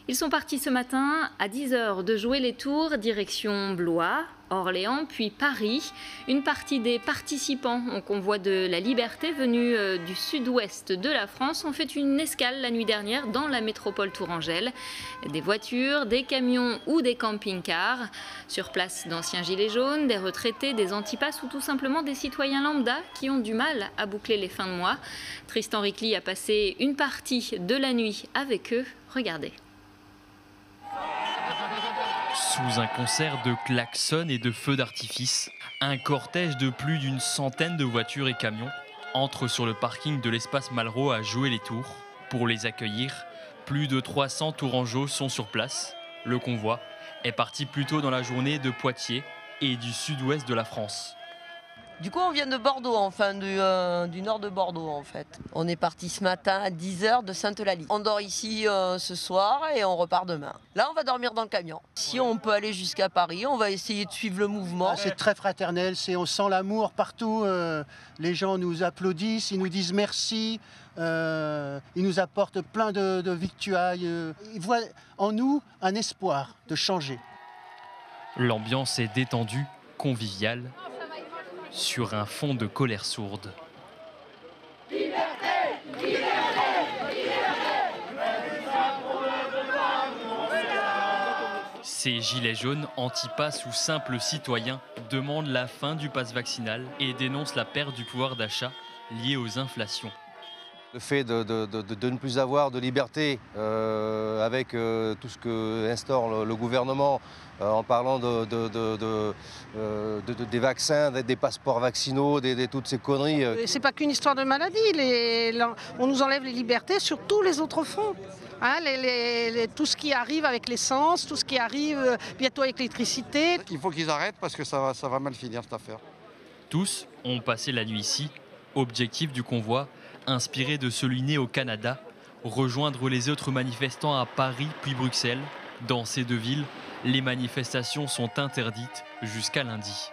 Ils sont partis ce matin à 10 h de jouer les tours, direction Blois, Orléans, puis Paris. Une partie des participants au convoi de la liberté venus du sud-ouest de la France ont fait une escale la nuit dernière dans la métropole tourangelle. Des voitures, des camions ou des camping-cars. Sur place, d'anciens gilets jaunes, des retraités, des antipasses ou tout simplement des citoyens lambda qui ont du mal à boucler les fins de mois. Tristan Ricli a passé une partie de la nuit avec eux. Regardez. Sous un concert de klaxons et de feux d'artifice, un cortège de plus d'une centaine de voitures et camions entre sur le parking de l'espace Malraux à jouer les tours. Pour les accueillir, plus de 300 tourangeaux sont sur place. Le convoi est parti plus tôt dans la journée de Poitiers et du sud-ouest de la France. Du coup, on vient de Bordeaux, enfin du nord de Bordeaux en fait. On est parti ce matin à 10 h de Sainte-Eulalie. On dort ici ce soir et on repart demain. Là, on va dormir dans le camion. Si on peut aller jusqu'à Paris, on va essayer de suivre le mouvement. C'est très fraternel, on sent l'amour partout. Les gens nous applaudissent, ils nous disent merci. Ils nous apportent plein de victuailles. Ils voient en nous un espoir de changer. L'ambiance est détendue, conviviale, sur un fond de colère sourde. Liberté, liberté, Ces gilets jaunes, antipasses ou simples citoyens demandent la fin du pass vaccinal et dénoncent la perte du pouvoir d'achat liée aux inflations. Le fait de ne plus avoir de liberté avec tout ce que instaure le gouvernement en parlant des vaccins, des passeports vaccinaux, toutes ces conneries. C'est pas qu'une histoire de maladie. On nous enlève les libertés sur tous les autres fronts. Hein, tout ce qui arrive avec l'essence, tout ce qui arrive bientôt avec l'électricité. Il faut qu'ils arrêtent parce que ça va mal finir cette affaire. Tous ont passé la nuit ici. Objectif du convoi, inspiré de celui né au Canada, rejoindre les autres manifestants à Paris puis Bruxelles. Dans ces deux villes, les manifestations sont interdites jusqu'à lundi.